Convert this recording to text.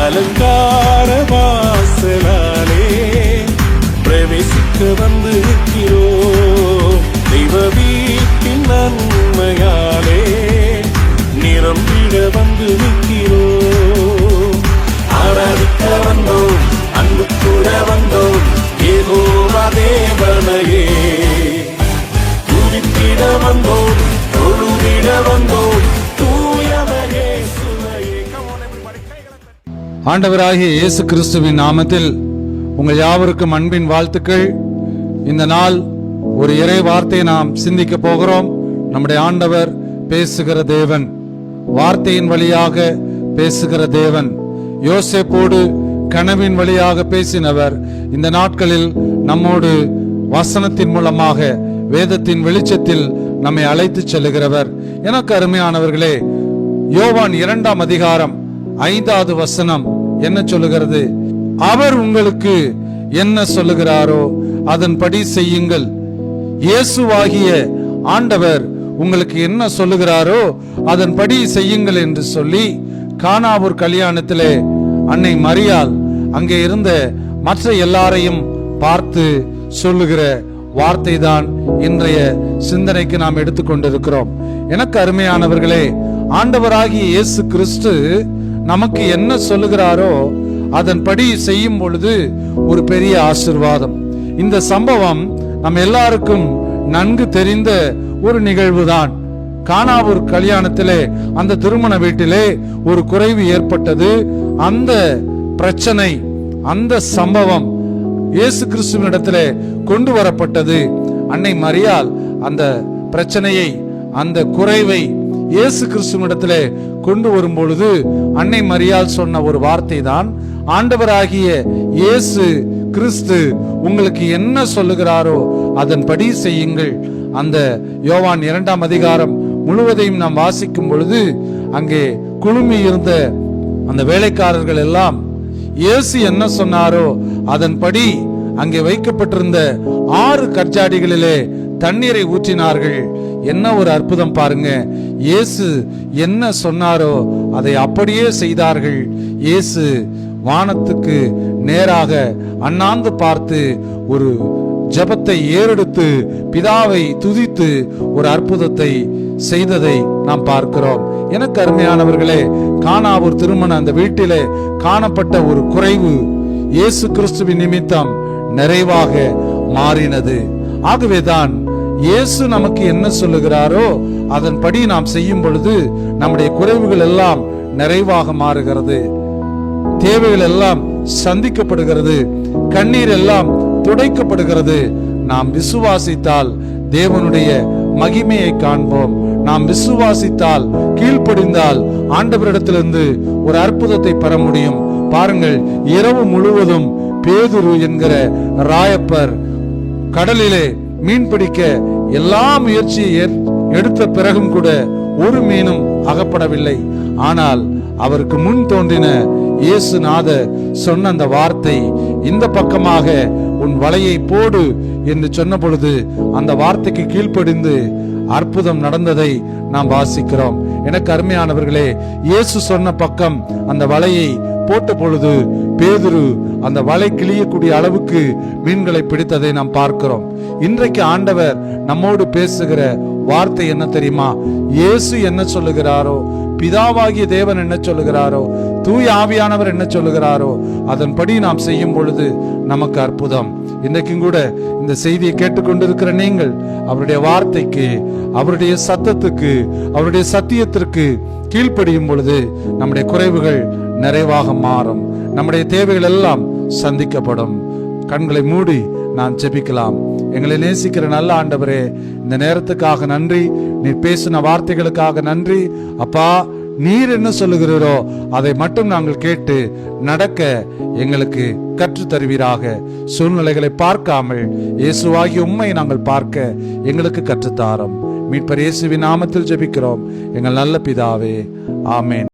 அலங்கார வாசலாலே பிரவேசிக்க வந்து நிற்கிறோம். தெய்வ வீட்டின் நன்மையாலே நிரம்பிட வந்து நிற்கிறோம். ஆராதிக்க வந்தோம், அன்பு கூட வந்தோம், யெகோவா தேவனையே துதித்திட வந்தோம், தொழுதிட வந்தோம், தூயவரே சுவையே. ஆண்டவராகிய இயேசு கிறிஸ்துவின் நாமத்தில் உங்கள் யாவருக்கும் அன்பின் வாழ்த்துக்கள். இந்த நாள் ஒரு இறை வார்த்தையை நாம் சிந்திக்க போகிறோம். நம்முடைய ஆண்டவர் பேசுகிற தேவன், வார்த்தையின் வழியாக பேசுகிற தேவன். யோசேப்போடு கனவின் வழியாக பேசினவர் இந்த நாட்களில் நம்மோடு வசனத்தின் மூலமாக வேதத்தின் வெளிச்சத்தில் நம்மை அழைத்து செல்லுகிறவர். எனக்கு அருமையானவர்களே, யோவான் 2ஆம் அதிகாரம் 5வது வசனம் என்ன சொல்லுகிறது? அவர் உங்களுக்கு என்ன சொல்லுகிறாரோ அதன்படி செய்யுங்கள். இயேசுவாகிய ஆண்டவர் உங்களுக்கு என்ன சொல்லுகிறாரோ அதன்படி செய்யுங்கள் என்று சொல்லி, கானாவூர் கல்யாணத்திலே அன்னை மரியாள் அங்கே இருந்த மற்ற எல்லாரையும் பார்த்து சொல்லுகிற வார்த்தை தான் இன்றைய சிந்தனைக்கு நாம் எடுத்துக்கொண்டிருக்கிறோம். எனக்கு அருமையானவர்களே, ஆண்டவராகிய இயேசு கிறிஸ்து நமக்கு என்ன சொல்லுகிறாரோ அதன்படி செய்யும் பொழுது ஒரு பெரிய ஆசீர்வாதம். இந்த சம்பவம் நம் எல்லாருக்கும் நன்கு தெரிந்த ஒரு நிகழ்வுதான். கானாவூர் கல்யாணத்திலே, அந்த திருமண வீட்டிலே ஒரு குறைவு ஏற்பட்டது. அந்த பிரச்சனை, அந்த சம்பவம் இயேசு கிறிஸ்துவினிடத்திலே கொண்டு வரப்பட்டது. அன்னை மரியாள் அந்த பிரச்சனையை, அந்த குறைவை இயேசு கிறிஸ்துவினிடத்திலே கொண்டு வரும் பொழுது அன்னை மரியாள் சொன்ன ஒரு வார்த்தை தான், ஆண்டவராகிய இயேசு கிறிஸ்து உங்களுக்கு என்ன சொல்லுகிறாரோ அதன்படி செய்யுங்கள். அந்த யோவான் 2ஆம் அதிகாரம் முழுவதையும் நாம் வாசிக்கும் பொழுது அங்கே குழுமி இருந்த அந்த வேலைக்காரர்கள் எல்லாம் இயேசு என்ன சொன்னாரோ அதன்படி அங்கே வைக்கப்பட்டிருந்த 6 கற்ஜாடிகளிலே தண்ணீரை ஊற்றினார்கள். என்ன ஒரு அற்புதம் பாருங்க! இயேசு என்ன சொன்னாரோ அதை அப்படியே செய்தார்கள். இயேசு வானத்துக்கு நேராக அண்ணாந்து பார்த்து ஒரு ஜெபத்தை ஏறெடுத்து பிதாவை துதித்து ஒரு அற்புதத்தை செய்ததை நாம் பார்க்கிறோம். எனக்கு அருமையானவர்களே, கானாவூர் திருமண அந்த வீட்டிலே காணப்பட்ட ஒரு குறைவு இயேசு கிறிஸ்துவின் நிமித்தம் நிறைவாக மாறினது. ஆகவேதான் இயேசு நமக்கு என்ன சொல்லுகிறாரோ அதன்படி நாம் செய்யும் பொழுது நம்முடைய குறைவுகள் எல்லாம் நிறைவாக மாறுகிறது, தேவைகள் எல்லாம் சந்திக்கப்படுகிறது, கண்ணீர் எல்லாம் துடைக்கப்படுகிறது. நாம் விசுவாசித்தால் தேவனுடைய மகிமையை காண்போம். நாம் விசுவாசித்தால், கீழ்ப்படிந்தால் ஆண்டவரிடத்திலிருந்து ஒரு அற்புதத்தை பெற முடியும். பாருங்கள், இரவு முழுவதும் பேதுரு என்கிற ராயப்பர் கடலிலே மீன் பிடிக்க எல்லா முயற்சியை எடுத்த பிறகும் கூட ஒரு மீனும் அகப்படவில்லை. ஆனால் அவருக்கு முன் தோன்றின இயேசுநாதர் சொன்ன அந்த வார்த்தை, இந்த பக்கமாக உன் வலையை போடு என்று சொன்ன பொழுது அந்த வார்த்தைக்கு கீழ்ப்படிந்து அற்புதம் நடந்ததை நாம் வாசிக்கிறோம். எனக்கு அருமையானவர்களே, இயேசு சொன்ன பக்கம் அந்த வலையை போட்ட பொழுது பேதுரு அந்த வலை கிளியக்கூடிய அளவுக்கு மீன்களை பிடித்ததை நாம் பார்க்கிறோம். இன்றைக்கு ஆண்டவர் நம்மோடு பேசுகிற வார்த்தை என்ன தெரியுமா? இயேசு என்ன சொல்லுகிறாரோ, பிதாவாகிய தேவன் என்ன சொல்லுகிறாரோ, தூய ஆவியானவர் என்ன சொல்லுகிறாரோ அதன்படி நாம் செய்யும் பொழுது நமக்கு அற்புதம். இன்றைக்கும் கூட இந்த செய்தியை கேட்டுக்கொண்டிருக்கிற நீங்கள் அவருடைய வார்த்தைக்கு, அவருடைய சத்தத்துக்கு, அவருடைய சத்தியத்திற்கு கீழ்ப்படியும் பொழுது நம்முடைய குறைவுகள் நிறைவாக மாறும், நம்முடைய தேவைகள் எல்லாம் சந்திக்கப்படும். கண்களை மூடி நாம் ஜெபிக்கலாம். எங்களை நேசிக்கிற நல்ல ஆண்டவரே, இந்த நேரத்துக்காக நன்றி. நீர் பேசின வார்த்தைகளுக்காக நன்றி. அப்பா, நீர் என்ன சொல்லுகிறீரோ அதை மட்டும் நாங்கள் கேட்டு நடக்க எங்களுக்கு கற்று தருவீராக. சூழ்நிலைகளை பார்க்காமல் இயேசுவாகிய உம்மை நாங்கள் பார்க்க எங்களுக்கு கற்றுத்தாரும். மீட்பர் இயேசுவின் நாமத்தில் ஜெபிக்கிறோம் எங்கள் நல்ல பிதாவே, ஆமேன்.